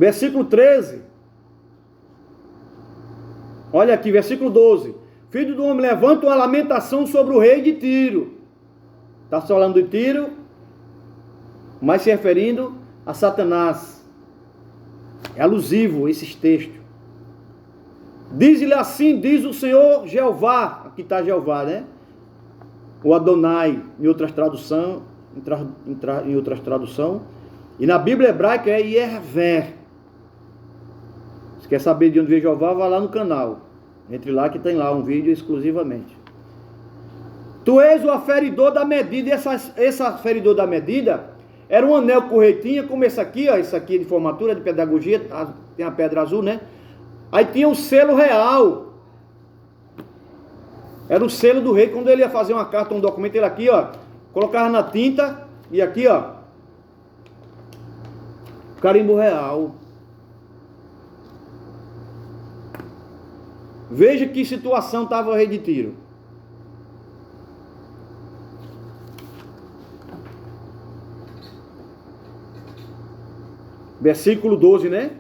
Versículo 13. Olha aqui, versículo 12. Filho do homem, levanta uma lamentação sobre o rei de Tiro. Está falando de Tiro, mas se referindo a Satanás. É alusivo esses textos. Diz-lhe assim, diz o Senhor Jeová. Aqui está Jeová, né? O Adonai, em outras traduções. E na Bíblia hebraica é Yahvé. Se quer saber de onde veio Jeová, vá lá no canal. Entre lá que tem lá um vídeo exclusivamente. Tu és o aferidor da medida. E esse aferidor da medida era um anel que o rei tinha, como esse aqui, ó, esse aqui de formatura, de pedagogia, tem a pedra azul, né? Aí tinha o selo real. Era o selo do rei. Quando ele ia fazer uma carta, um documento, ele aqui, ó, colocava na tinta e aqui, ó, carimbo real. Veja que situação estava o rei de Tiro. Versículo 12, né?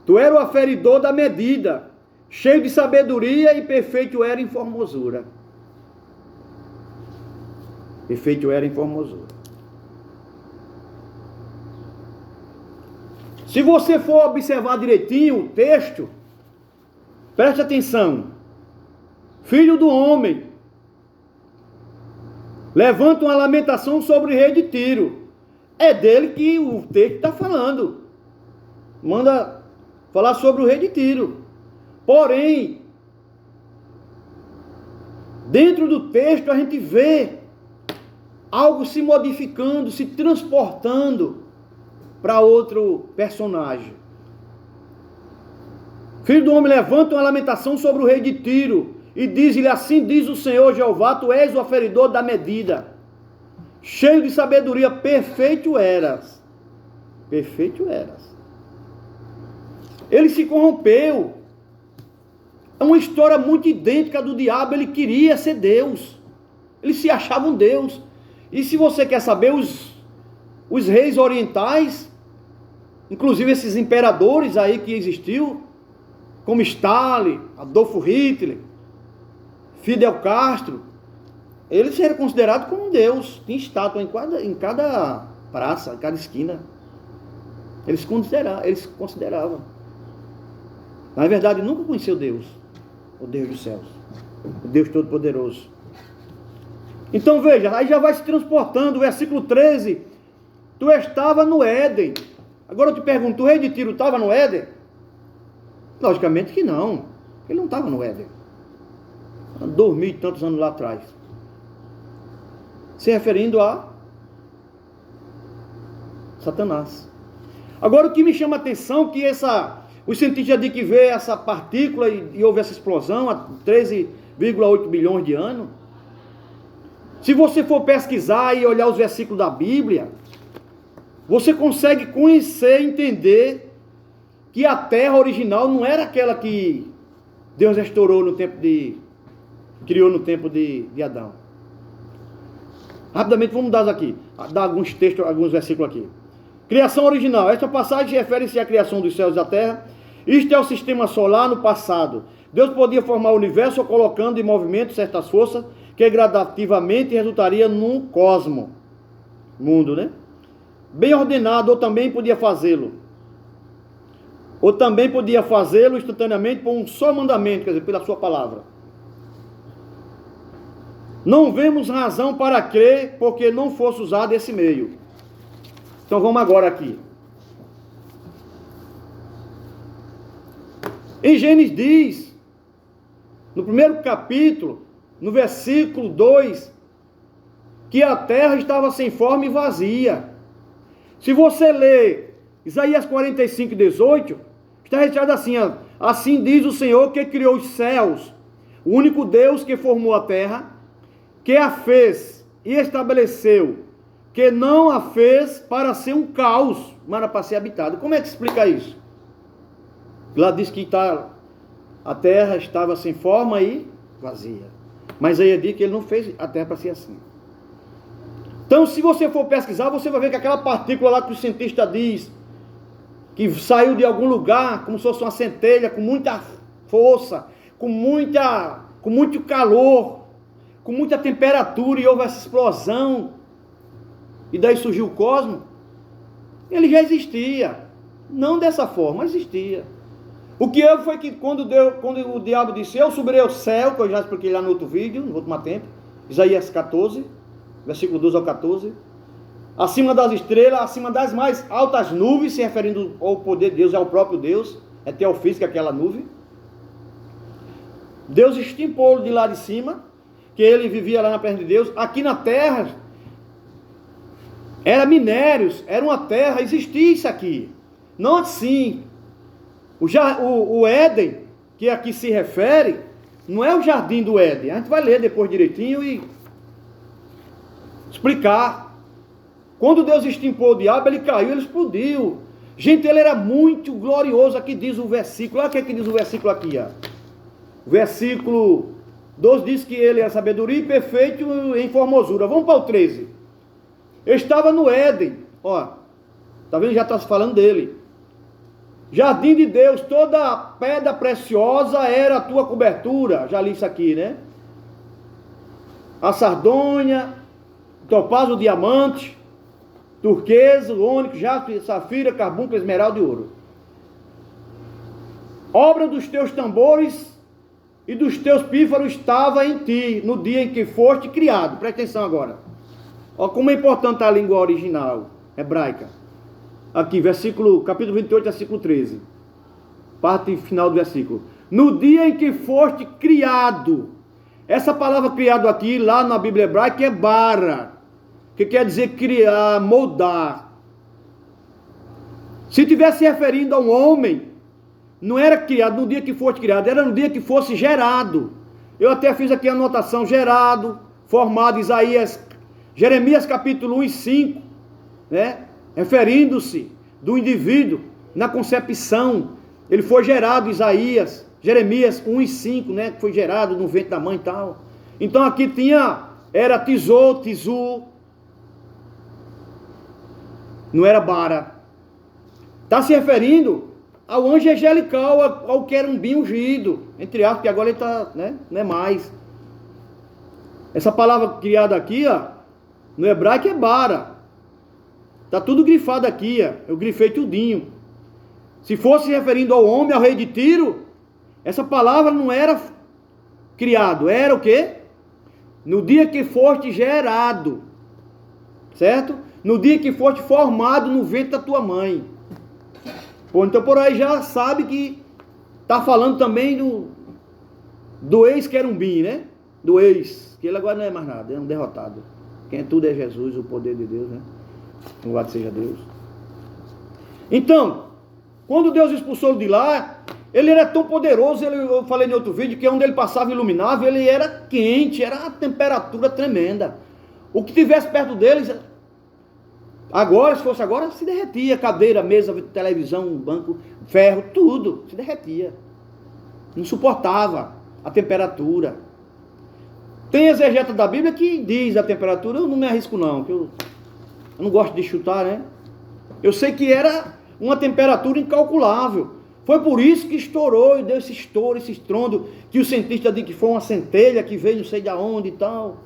Tu era o aferidor da medida, cheio de sabedoria e perfeito era em formosura. Perfeito era em formosura. Se você for observar direitinho o texto, preste atenção. Filho do homem, levanta uma lamentação sobre o rei de Tiro. É dele que o texto está falando. Manda falar sobre o rei de Tiro. Porém, dentro do texto a gente vê algo se modificando, se transportando para outro personagem. Filho do homem, levanta uma lamentação sobre o rei de Tiro e diz-lhe assim, diz o Senhor Jeová, tu és o aferidor da medida, cheio de sabedoria, perfeito eras. Perfeito eras. Ele se corrompeu. É uma história muito idêntica do diabo. Ele queria ser Deus. Ele se achava um Deus. E se você quer saber, os reis orientais, inclusive esses imperadores aí que existiu, como Stalin, Adolfo Hitler, Fidel Castro, eles eram considerados como um Deus. Tinha estátua em cada praça, em cada esquina. Eles consideravam. Na verdade, nunca conheceu Deus, o Deus dos céus, o Deus Todo-Poderoso. Então veja, aí já vai se transportando, versículo 13. Tu estava no Éden. Agora eu te pergunto, o rei de Tiro estava no Éden? Logicamente que não. Ele não estava no Éden. Há 2000 e tantos anos lá atrás. Se referindo a Satanás. Agora o que me chama a atenção é que os cientistas dizem que vê essa partícula e houve essa explosão há 13,8 bilhões de anos. Se você for pesquisar e olhar os versículos da Bíblia, você consegue conhecer e entender que a terra original não era aquela que Deus restaurou criou no tempo de Adão. Rapidamente vamos dar alguns textos, alguns versículos aqui. Criação original. Esta passagem refere-se à criação dos céus e da terra. Isto é o sistema solar no passado. Deus podia formar o universo colocando em movimento certas forças que gradativamente resultaria num cosmo. Mundo, né? Bem ordenado, ou também podia fazê-lo. Ou também podia fazê-lo instantaneamente por um só mandamento, quer dizer, pela sua palavra. Não vemos razão para crer, porque não fosse usado esse meio. Então vamos agora aqui. Em Gênesis diz, no primeiro capítulo, no versículo 2, que a terra estava sem forma e vazia. Se você ler Isaías 45, 18, está registrado assim, ó, assim diz o Senhor que criou os céus, o único Deus que formou a terra, que a fez e estabeleceu, que não a fez para ser um caos, mas para ser habitado. Como é que explica isso? Lá diz que a terra estava sem forma e vazia. Mas aí diz que ele não fez a terra para ser assim. Então, se você for pesquisar, você vai ver que aquela partícula lá que o cientista diz que saiu de algum lugar, como se fosse uma centelha, com muita força, com muito calor, com muita temperatura, e houve essa explosão, e daí surgiu o cosmos. Ele já existia, não dessa forma, mas existia. O que houve foi que quando o diabo disse, eu subirei ao céu, que eu já expliquei lá no outro vídeo, no outro tempo, Isaías 14, versículo 12 ao 14, acima das estrelas, acima das mais altas nuvens, se referindo ao poder de Deus, ao próprio Deus, é teofísica aquela nuvem. Deus extirpou de lá de cima, que ele vivia lá na presença de Deus. Aqui na terra, era minérios, era uma terra, existia isso aqui. Não assim. O Éden, que aqui se refere, não é o jardim do Éden. A gente vai ler depois direitinho e explicar. Quando Deus extirpou o diabo, ele caiu, ele explodiu. Gente, ele era muito glorioso. Aqui diz o versículo. Olha o que diz o versículo aqui. Ó. O versículo 12 diz que ele é sabedoria e perfeito em formosura. Vamos para o 13. Eu estava no Éden. Ó, tá vendo? Já está falando dele. Jardim de Deus, toda pedra preciosa era a tua cobertura. Já li isso aqui, né? A sardônia, topázio, diamante, turquesa, ônix, jaspe, safira, carbúnculo, esmeralda e ouro. Obra dos teus tambores e dos teus pífaros estava em ti, no dia em que foste criado. Presta atenção agora. Olha como é importante a língua original, hebraica. Aqui, capítulo 28, versículo 13. Parte final do versículo. No dia em que foste criado. Essa palavra criado aqui, lá na Bíblia hebraica, é bara, que quer dizer criar, moldar. Se estivesse referindo a um homem, não era criado no dia que fosse criado, era no dia que fosse gerado. Eu até fiz aqui a anotação, gerado, formado, Jeremias capítulo 1 e 5, né? Referindo-se do indivíduo na concepção. Ele foi gerado, Jeremias 1 e 5, né? Foi gerado no ventre da mãe e tal. Então aqui era Tizu, não era bara. Está se referindo ao anjo angelical, ao querubim ungido, entre aspas, que agora ele está, né? Não é mais. Essa palavra criada aqui, ó, no hebraico é bara. Está tudo grifado aqui, ó. Eu grifei tudinho. Se fosse referindo ao homem, ao rei de Tiro, essa palavra não era criado, era o quê? No dia que foste gerado, certo? No dia que foste formado no ventre da tua mãe. Pô, então por aí já sabe que está falando também do ex-querubim, né? Do ex, que ele agora não é mais nada, é um derrotado. Quem é tudo é Jesus, o poder de Deus, né? Louvado seja Deus. Então, quando Deus expulsou de lá, ele era tão poderoso, eu falei em outro vídeo, que onde ele passava iluminava, ele era quente, era uma temperatura tremenda. O que tivesse perto deles, agora, se fosse agora, se derretia. Cadeira, mesa, televisão, banco, ferro, tudo se derretia. Não suportava a temperatura. Tem exegeta da Bíblia que diz a temperatura, eu não me arrisco não, que eu não gosto de chutar, né? Eu sei que era uma temperatura incalculável. Foi por isso que estourou, e deu esse estouro, esse estrondo, que o cientista diz que foi uma centelha que veio não sei de onde e tal,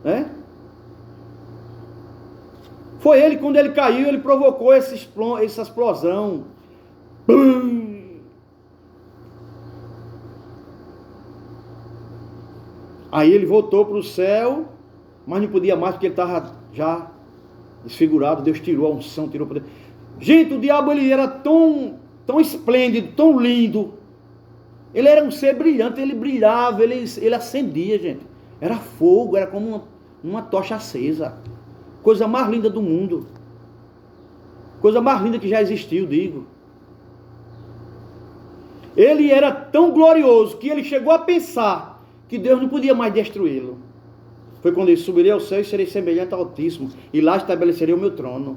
né? Foi ele, quando ele caiu, ele provocou essa explosão. Bum! Aí ele voltou para o céu, mas não podia mais, porque ele estava já desfigurado. Deus tirou a unção, tirou o poder. Gente, o diabo ele era tão esplêndido, tão lindo. Ele era um ser brilhante, ele brilhava, ele acendia, gente. Era fogo, era como uma tocha acesa. Coisa mais linda do mundo. Coisa mais linda que já existiu, digo. Ele era tão glorioso que ele chegou a pensar que Deus não podia mais destruí-lo. Foi quando ele subirei ao céu e serei semelhante ao Altíssimo, e lá estabelecerei o meu trono.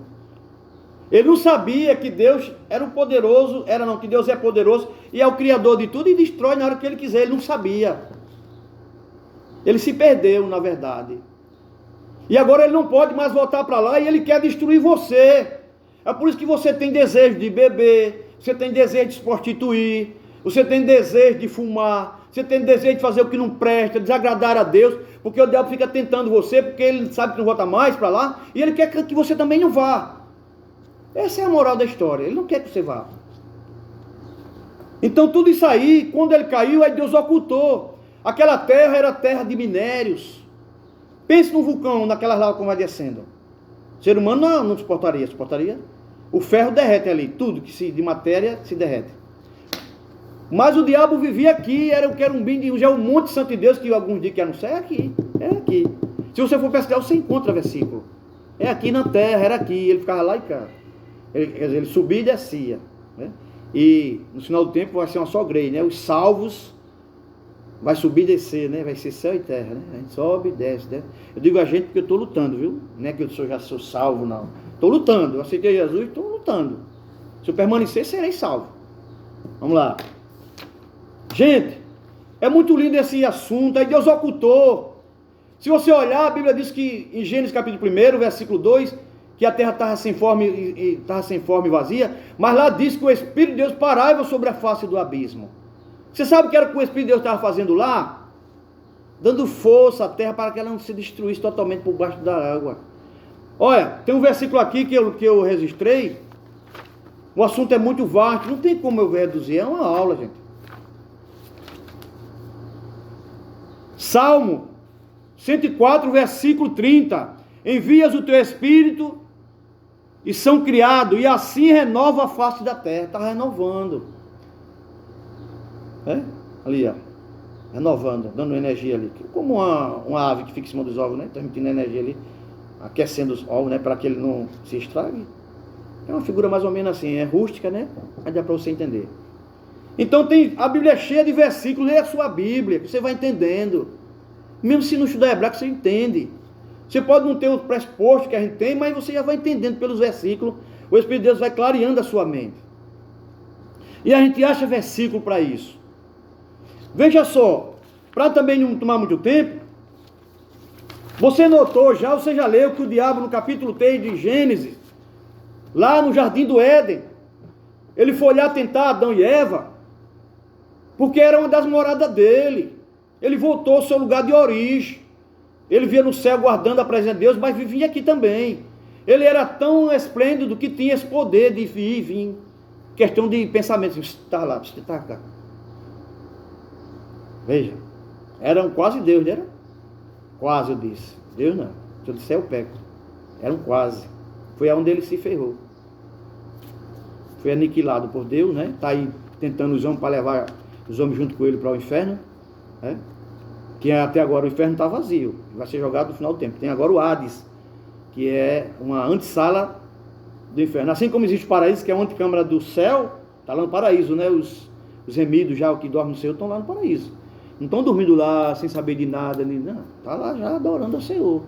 Ele não sabia que Deus era o poderoso, que Deus é poderoso e é o criador de tudo e destrói na hora que ele quiser. Ele não sabia. Ele se perdeu, na verdade. E agora ele não pode mais voltar para lá e ele quer destruir você. É por isso que você tem desejo de beber, você tem desejo de se prostituir, você tem desejo de fumar, você tem desejo de fazer o que não presta, desagradar a Deus, porque o diabo fica tentando você, porque ele sabe que não volta mais para lá, e ele quer que você também não vá. Essa é a moral da história, ele não quer que você vá. Então tudo isso aí, quando ele caiu, aí Deus ocultou. Aquela terra era terra de minérios. Pense num vulcão, naquelas lavas como vai descendo. O ser humano não suportaria, suportaria? O ferro derrete ali, tudo que de matéria se derrete. Mas o diabo vivia aqui, era o querubim, já o Monte Santo de Deus, que alguns dizem que é no céu, é aqui, é aqui. Se você for pesquisar, você encontra versículo. É aqui na terra, era aqui, ele ficava lá e cá. Ele subia e descia, né? E no final do tempo vai ser uma só grei, né? Os salvos vai subir e descer, né? Vai ser céu e terra, né? A gente sobe e desce, né? Eu digo a gente porque eu estou lutando, viu? Não é que eu já sou salvo, não. Estou lutando, eu aceitei Jesus e estou lutando. Se eu permanecer, serei salvo. Vamos lá. Gente, é muito lindo esse assunto, aí Deus ocultou. Se você olhar, a Bíblia diz que em Gênesis capítulo 1, versículo 2, que a terra estava sem forma e vazia, mas lá diz que o Espírito de Deus parava sobre a face do abismo. Você sabe o que era que o Espírito de Deus estava fazendo lá? Dando força à terra para que ela não se destruísse totalmente por baixo da água. Olha, tem um versículo aqui que eu registrei. O assunto é muito vasto, não tem como eu reduzir, é uma aula, gente. Salmo 104, versículo 30. Envias o teu Espírito e são criados, e assim renova a face da terra. Está renovando. É? Ali, ó. Renovando, dando energia ali. Como uma ave que fica em cima dos ovos, né? Transmitindo energia ali, aquecendo os ovos, né? Para que ele não se estrague. É uma figura mais ou menos assim, é rústica, né? Mas dá para você entender. Então a Bíblia é cheia de versículos, lê a sua Bíblia, que você vai entendendo. Mesmo se não estudar hebraico, você entende. Você pode não ter o pressuposto que a gente tem, mas você já vai entendendo pelos versículos. O Espírito de Deus vai clareando a sua mente. E a gente acha versículo para isso. Veja só, para também não tomar muito tempo, você notou já, você já leu que o diabo no capítulo 3 de Gênesis, lá no jardim do Éden, ele foi lá tentar Adão e Eva, porque era uma das moradas dele. Ele voltou ao seu lugar de origem. Ele via no céu guardando a presença de Deus, mas vivia aqui também. Ele era tão esplêndido que tinha esse poder de ir e vir. Questão de pensamento. Está lá, está cá. Veja. Eram quase Deus, não era? Quase, eu disse. Deus não. Se eu disser, eu peco. Eram quase. Foi aonde ele se ferrou. Foi aniquilado por Deus, né? Está aí tentando os homens para levar os homens junto com ele para o inferno. Né? Que até agora o inferno está vazio, vai ser jogado no final do tempo. Tem agora o Hades, que é uma antessala do inferno. Assim como existe o paraíso, que é a antecâmara do céu, está lá no paraíso, né? Os remidos já, o que dorme no Senhor, estão lá no paraíso. Não estão dormindo lá sem saber de nada, não. Está lá já adorando ao Senhor.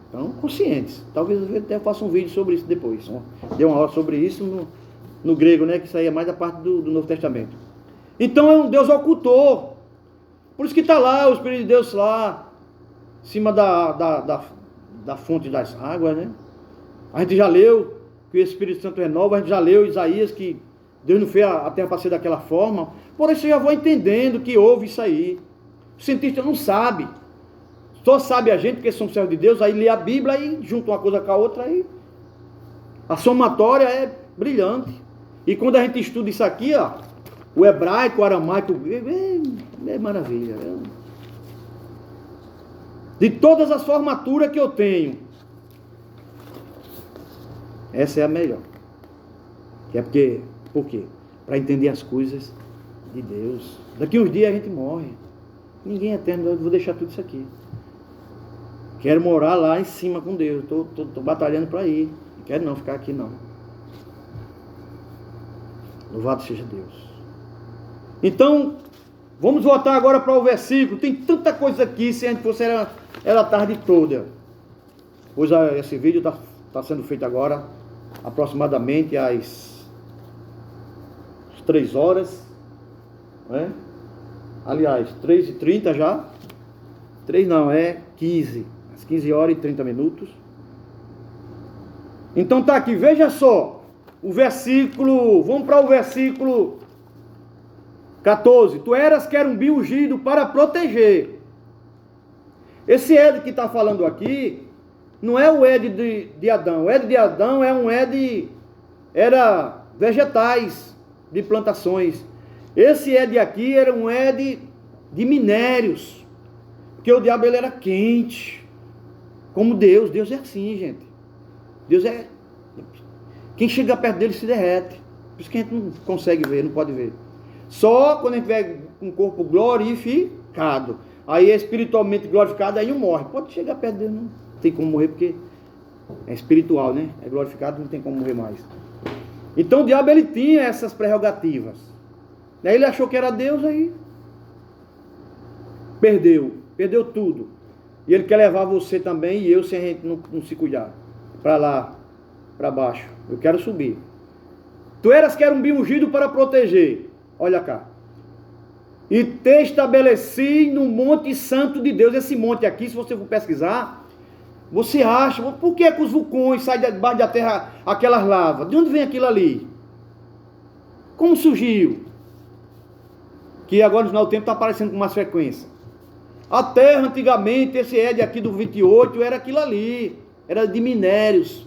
Estão conscientes. Talvez eu até faça um vídeo sobre isso depois. Dê uma hora sobre isso no grego, né? Que isso aí é mais da parte do Novo Testamento. Então Deus ocultou. Por isso que está lá o Espírito de Deus lá, em cima da fonte das águas, né? A gente já leu que o Espírito Santo renova, a gente já leu Isaías que Deus não fez a terra para ser daquela forma. Por isso eu já vou entendendo que houve isso aí. O cientista não sabe. Só sabe a gente, porque somos servos de Deus, aí lê a Bíblia e junta uma coisa com a outra aí. A somatória é brilhante. E quando a gente estuda isso aqui, ó, o hebraico, o aramaico, é maravilha. De todas as formaturas que eu tenho, essa é a melhor. Por quê? Para entender as coisas de Deus. Daqui uns dias a gente morre. Ninguém é eterno, eu vou deixar tudo isso aqui. Quero morar lá em cima com Deus. Estou batalhando para ir. Não quero não ficar aqui não. Louvado seja Deus. Então, vamos voltar agora para o versículo. Tem tanta coisa aqui, se a gente fosse era a tarde toda. Pois esse vídeo está sendo feito agora, aproximadamente às 3 horas. Né? Aliás, 3h30 já. 3 não, é 15. Às 15 horas e 30 minutos. Então está aqui, veja só, o versículo, vamos para o versículo 14. Tu eras querumim ungido para proteger. Esse Éden que está falando aqui, não é o Éden de Adão. O Éden de Adão é um Éden, era vegetais, de plantações. Esse Éden aqui era um Éden de minérios, porque o diabo ele era quente, como Deus. Deus é assim, gente. Deus é, quem chega perto dele se derrete. Por isso que a gente não consegue ver, não pode ver. Só quando a gente tiver um corpo glorificado, aí é espiritualmente glorificado, aí não morre. Pode chegar perto dele, não tem como morrer, porque é espiritual, né? É glorificado, não tem como morrer mais. Então o diabo ele tinha essas prerrogativas. Aí ele achou que era Deus, aí perdeu tudo. E ele quer levar você também e eu, se a gente não se cuidar, para lá, para baixo. Eu quero subir. Tu eras querumim ungido para proteger. Olha cá. E te estabeleci no monte santo de Deus. Esse monte aqui, se você for pesquisar, você acha, por que os vulcões saem debaixo da terra aquelas lavas? De onde vem aquilo ali? Como surgiu? Que agora no final do tempo está aparecendo com mais frequência. A terra antigamente, esse Éden aqui do 28, era aquilo ali. Era de minérios.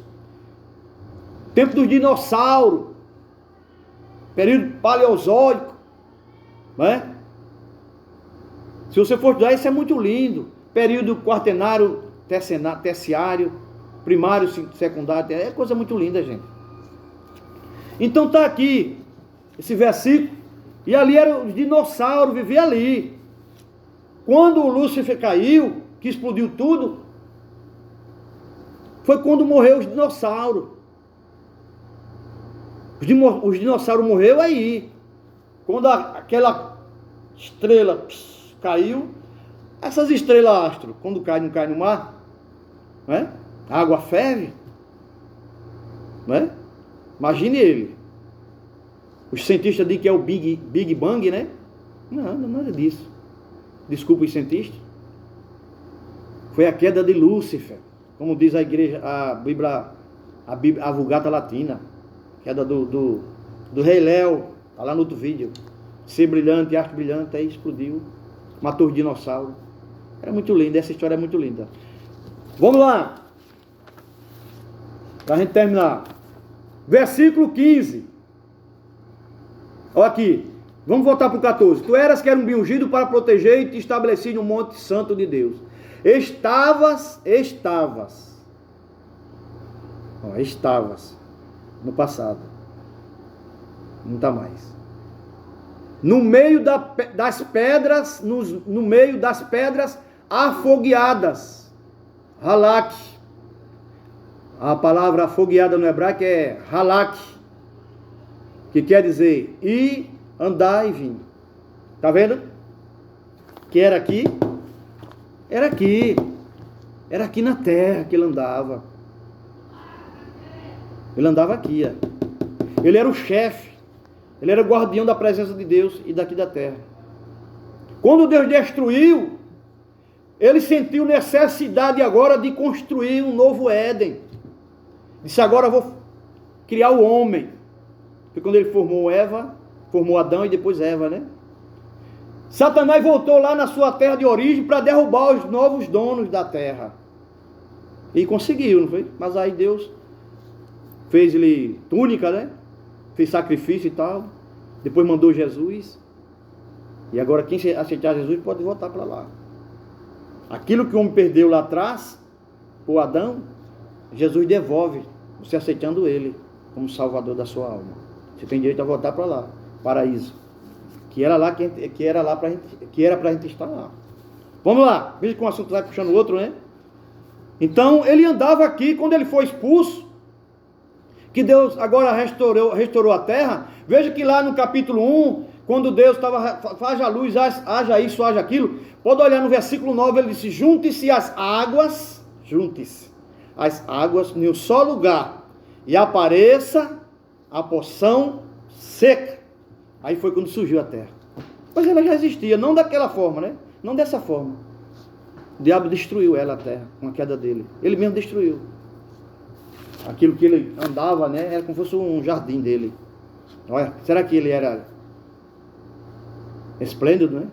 Tempo dos dinossauros. Período paleozoico. Né? Se você for estudar, isso é muito lindo. Período quaternário, terciário, primário, secundário. É coisa muito linda, gente. Então está aqui esse versículo. E ali eram os dinossauros, viviam ali. Quando o Lúcifer caiu, que explodiu tudo, foi quando morreu os dinossauros. Os dinossauros morreram aí. Quando aquela estrela caiu, essas estrelas astro, quando não cai no mar, né? A água ferve, né? Imagine ele. Os cientistas dizem que é o Big Bang, né? Não, nada disso. Desculpa os cientistas. Foi a queda de Lúcifer, como diz a igreja, a Bíblia, a Vulgata Latina. Queda do Rei Léo, está lá no outro vídeo. Ser brilhante, arte brilhante, aí explodiu. Matou os dinossauros. Era muito linda, essa história é muito linda. Vamos lá. Para a gente terminar. Versículo 15. Olha aqui. Vamos voltar para o 14. Tu eras querumim ungido para proteger e te estabeleci no monte santo de Deus. Estavas. Estavas. No passado. Não está mais. No meio das pedras, no meio das pedras afogueadas. Halak. A palavra afogueada no hebraico é halak, que quer dizer ir, andar e vir. Está vendo? Que era aqui? Era aqui. Era aqui na terra que ele andava. Ele andava aqui. Ó. Ele era o chefe. Ele era o guardião da presença de Deus e daqui da terra. Quando Deus destruiu, ele sentiu necessidade agora de construir um novo Éden. Disse, agora eu vou criar o homem. Porque quando ele formou Eva, formou Adão e depois Eva, né? Satanás voltou lá na sua terra de origem para derrubar os novos donos da terra. E conseguiu, não foi? Mas aí Deus fez ele túnica, né? Fez sacrifício e tal. Depois mandou Jesus. E agora quem aceitar Jesus pode voltar para lá. Aquilo que o homem perdeu lá atrás, por Adão, Jesus devolve, você aceitando ele como salvador da sua alma. Você tem direito a voltar para lá, paraíso. Que era para a gente estar lá. Vamos lá, veja que um assunto vai puxando o outro, né? Então, ele andava aqui, quando ele foi expulso, que Deus agora restaurou a terra. Veja que lá no capítulo 1, quando Deus estava, haja luz, haja isso, haja aquilo. Pode olhar no versículo 9, ele disse, junte-se as águas em um só lugar, e apareça a porção seca. Aí foi quando surgiu a terra. Mas ela já existia, não daquela forma, né? Não dessa forma. O diabo destruiu ela, a terra, com a queda dele. Ele mesmo destruiu. aquilo que ele andava, né? Era como se fosse um jardim dele. Olha, será que ele era esplêndido, né?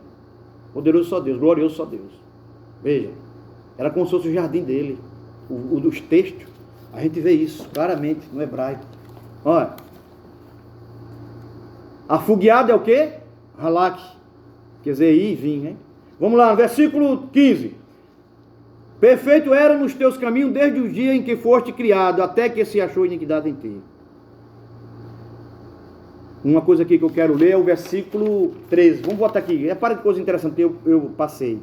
Poderoso só Deus, glorioso só Deus. Veja, era como se fosse o jardim dele. Os textos, a gente vê isso claramente no hebraico. Olha, afogueado é o quê? Halak, quer dizer, ir e vir, né? Vamos lá, versículo 15. Perfeito era nos teus caminhos desde o dia em que foste criado, até que se achou iniquidade em ti. Uma coisa aqui que eu quero ler é o versículo 13. Vamos botar aqui. Repara que coisa interessante eu passei.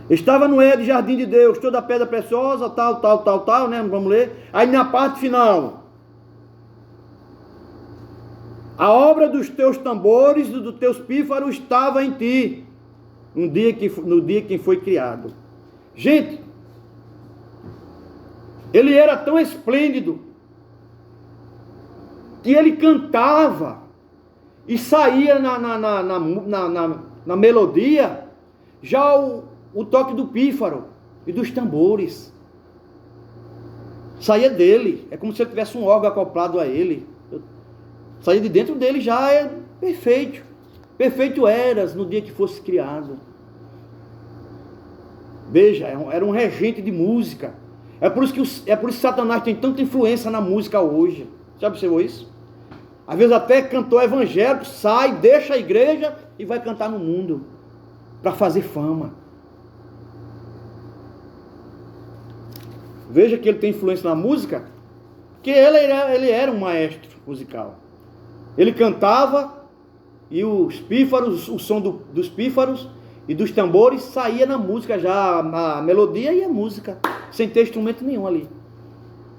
Estava no Éden, jardim de Deus, toda pedra preciosa, tal, né? Vamos ler. Aí na parte final. A obra dos teus tambores e dos teus pífaros estava em ti, no dia que foi criado. Gente, ele era tão esplêndido que ele cantava e saía na melodia já o toque do pífaro e dos tambores. Saía dele, é como se ele tivesse um órgão acoplado a ele. Saía de dentro dele já, é perfeito. Perfeito eras no dia que fosse criado. Veja, era um regente de música. É por isso que Satanás tem tanta influência na música hoje. Já observou isso? Às vezes até cantor evangélico sai, deixa a igreja e vai cantar no mundo para fazer fama. Veja que ele tem influência na música, que ele era um maestro musical. Ele cantava e os pífaros, o som dos pífaros e dos tambores saía na música já, a melodia e a música, sem ter instrumento nenhum ali.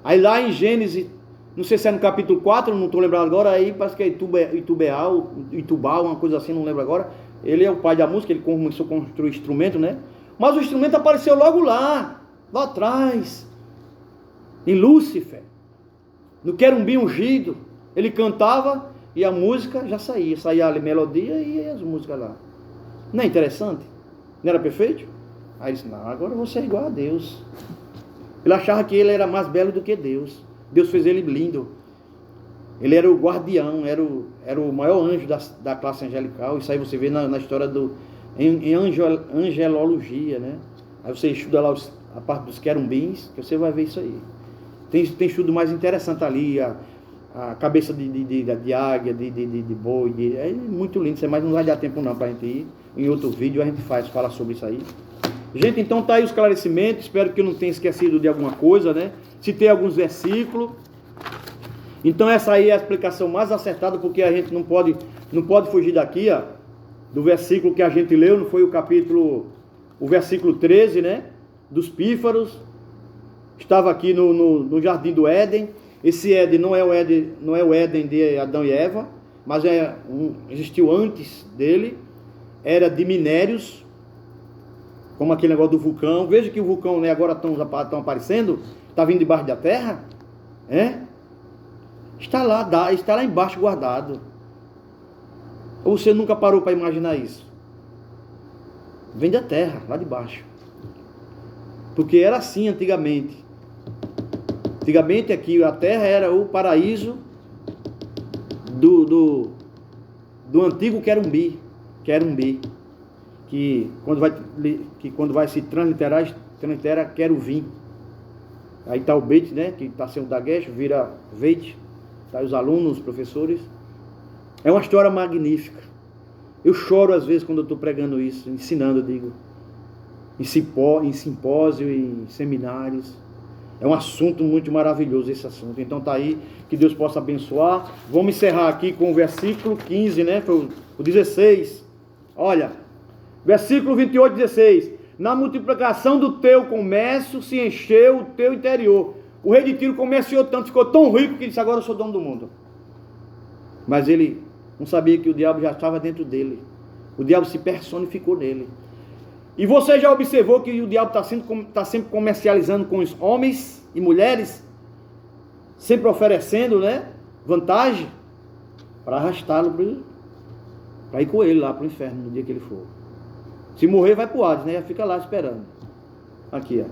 Aí lá em Gênesis, não sei se é no capítulo 4, não estou lembrado agora, aí parece que é Itubal, uma coisa assim, não lembro agora. Ele é o pai da música, ele começou a construir instrumento, né? Mas o instrumento apareceu logo lá atrás, em Lúcifer, no querubim ungido. Ele cantava e a música já saía a melodia e as músicas lá. Não é interessante? Não era perfeito? Aí ele disse, não, agora eu vou ser igual a Deus. Ele achava que ele era mais belo do que Deus. Deus fez ele lindo. Ele era o guardião, era o maior anjo da classe angelical. Isso aí você vê na história em angelologia, né? Aí você estuda lá a parte dos querubins, que você vai ver isso aí. Tem estudo mais interessante ali, a cabeça de águia, de boi, é muito lindo, mas não vai dar tempo não para a gente ir. Em outro vídeo a gente fala sobre isso aí. Gente, então tá aí o esclarecimento, espero que eu não tenha esquecido de alguma coisa, né? Citei alguns versículos. Então essa aí é a explicação mais acertada, porque a gente não pode fugir daqui, ó, do versículo que a gente leu, não foi o versículo 13, né? Dos pífaros. Estava aqui no jardim do Éden. Esse Éden não é o Éden de Adão e Eva, mas existiu antes dele. Era de minérios, como aquele negócio do vulcão. Veja que o vulcão, né, agora estão aparecendo, está vindo debaixo da terra, está lá embaixo guardado. Ou você nunca parou para imaginar isso? Vem da terra, lá de baixo. Porque era assim antigamente. Antigamente aqui a terra era o paraíso do antigo querumbi, que quando vai se translitera queruvim. Aí está o Beit, né, que está sendo Dagesh, vira Veit, tá os alunos, os professores. É uma história magnífica. Eu choro às vezes quando eu estou pregando isso, ensinando, eu digo, em simpósio, em seminários. É um assunto muito maravilhoso esse assunto. Então tá aí, que Deus possa abençoar. Vamos encerrar aqui com o versículo 15, né? Foi o 16. Olha, versículo 28, 16. Na multiplicação do teu comércio se encheu o teu interior. O rei de Tiro comerciou tanto, ficou tão rico que disse, agora eu sou dono do mundo. Mas ele não sabia que o diabo já estava dentro dele. O diabo se personificou nele. E você já observou que o diabo está sempre comercializando com os homens e mulheres, sempre oferecendo, né, vantagem para arrastá-lo, para ir com ele lá para o inferno no dia que ele for. Se morrer, vai para o Hades, né? Fica lá esperando. Aqui, ó.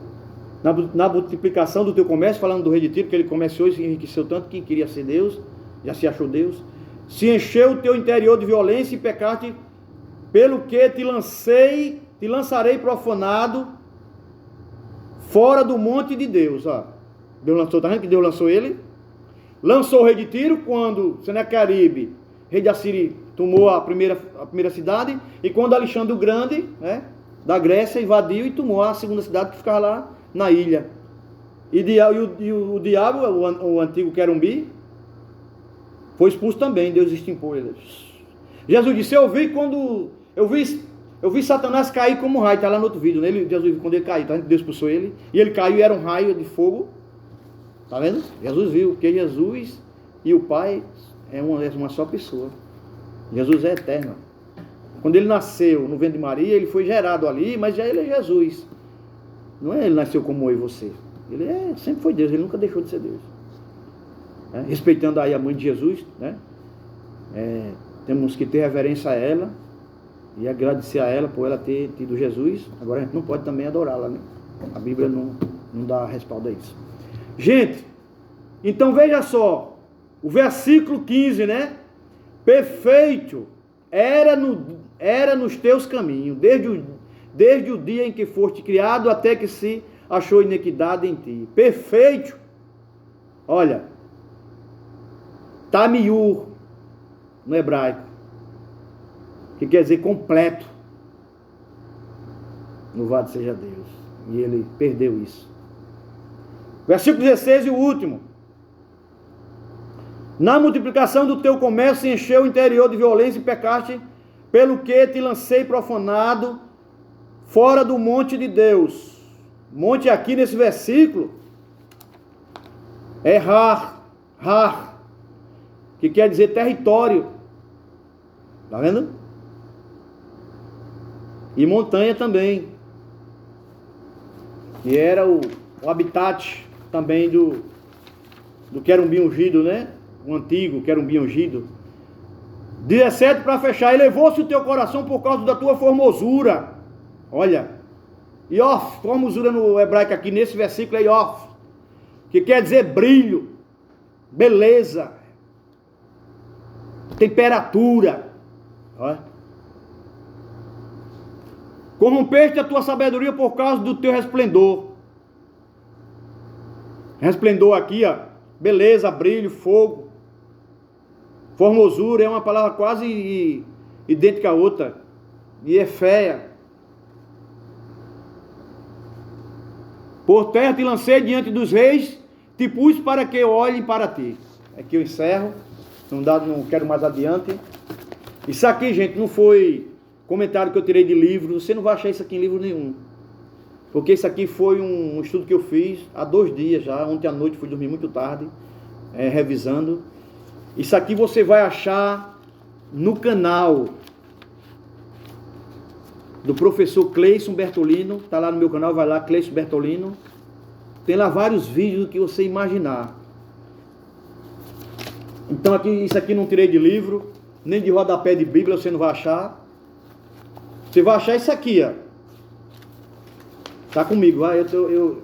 Na multiplicação do teu comércio, falando do rei de Tiro, que ele comerciou e se enriqueceu tanto que queria ser Deus, já se achou Deus. Se encheu o teu interior de violência e pecaste, pelo que te lançarei profanado fora do monte de Deus. Ó. Deus lançou, tá vendo que Deus lançou ele? Lançou o rei de Tiro quando Senaqueribe, rei de Assíria, tomou a primeira cidade, e quando Alexandre o Grande, né, da Grécia, invadiu e tomou a segunda cidade que ficava lá na ilha. E o diabo, o antigo querumbi, foi expulso também, Deus extirpou ele. Jesus disse, eu vi Satanás cair como um raio, está lá no outro vídeo, né? Jesus, quando ele caiu, tá? Deus expulsou ele, e ele caiu e era um raio de fogo, tá vendo? Jesus viu, porque Jesus e o Pai é uma só pessoa. Jesus é eterno. Quando ele nasceu no ventre de Maria, ele foi gerado ali, mas já ele é Jesus. Não é ele nasceu como eu e você. Ele sempre foi Deus, ele nunca deixou de ser Deus. Respeitando aí a mãe de Jesus, né? Temos que ter reverência a ela e agradecer a ela por ela ter tido Jesus. Agora a gente não pode também adorá-la, né? A Bíblia não dá respaldo a isso. Gente, então veja só, o versículo 15, né? Perfeito era nos teus caminhos, desde o dia em que foste criado até que se achou iniquidade em ti. Perfeito, olha, tamiur no hebraico, que quer dizer completo. Louvado seja Deus. E ele perdeu isso. Versículo 16 e o último. Na multiplicação do teu comércio se encheu o interior de violência e pecaste, pelo que te lancei profanado fora do monte de Deus. Monte aqui nesse versículo é Har, que quer dizer território. Tá vendo? E montanha também. E era o habitat também do querumbi ungido, né? O antigo querumbi ungido. 17 para fechar. Elevou-se o teu coração por causa da tua formosura. Olha. Iof, formosura no hebraico aqui nesse versículo é Iof, que quer dizer brilho, beleza, temperatura. Olha. Corrompeste a tua sabedoria por causa do teu resplendor. Resplendor aqui, ó, beleza, brilho, fogo. Formosura é uma palavra quase idêntica à outra. E é feia. Por terra te lancei diante dos reis, te pus para que olhem para ti. Aqui eu encerro. Não quero mais adiante. Isso aqui, gente, não foi comentário que eu tirei de livro. Você não vai achar isso aqui em livro nenhum. Porque isso aqui foi um estudo que eu fiz há 2 dias já. Ontem à noite fui dormir muito tarde, revisando. Isso aqui você vai achar no canal do professor Cleison Bertolino. Está lá no meu canal, vai lá, Cleison Bertolino. Tem lá vários vídeos do que você imaginar. Então isso aqui não tirei de livro, nem de rodapé de Bíblia você não vai achar. Você vai achar isso aqui, ó. Tá comigo, vai? Eu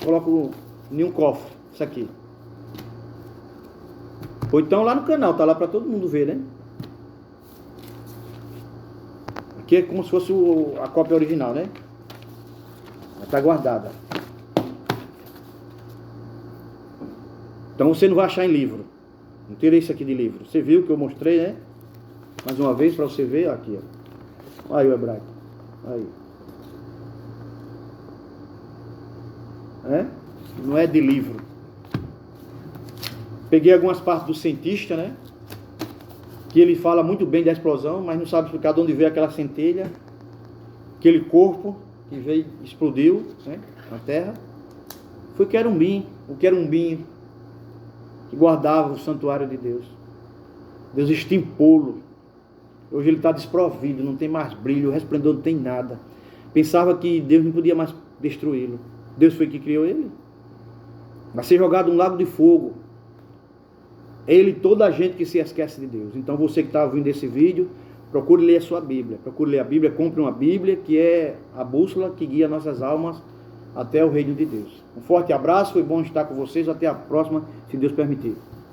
coloco em um cofre, isso aqui. Ou então lá no canal, tá lá para todo mundo ver, né? Aqui é como se fosse a cópia original, né? Está guardada. Então você não vai achar em livro. Não tirei isso aqui de livro. Você viu que eu mostrei, né? Mais uma vez para você ver, aqui, ó. Aí o hebraico. Aí. Não é de livro. Peguei algumas partes do cientista, né? Que ele fala muito bem da explosão, mas não sabe explicar de onde veio aquela centelha, aquele corpo que veio, explodiu, né, na terra. Foi o querubim que guardava o santuário de Deus. Deus extirpou-lo. Hoje ele está desprovido, não tem mais brilho, o resplendor não tem nada. Pensava que Deus não podia mais destruí-lo. Deus foi que criou ele. Vai ser jogado um lago de fogo. Ele e toda a gente que se esquece de Deus. Então você que está ouvindo esse vídeo, procure ler a sua Bíblia. Procure ler a Bíblia, compre uma Bíblia, que é a bússola que guia nossas almas até o reino de Deus. Um forte abraço, foi bom estar com vocês, até a próxima, se Deus permitir.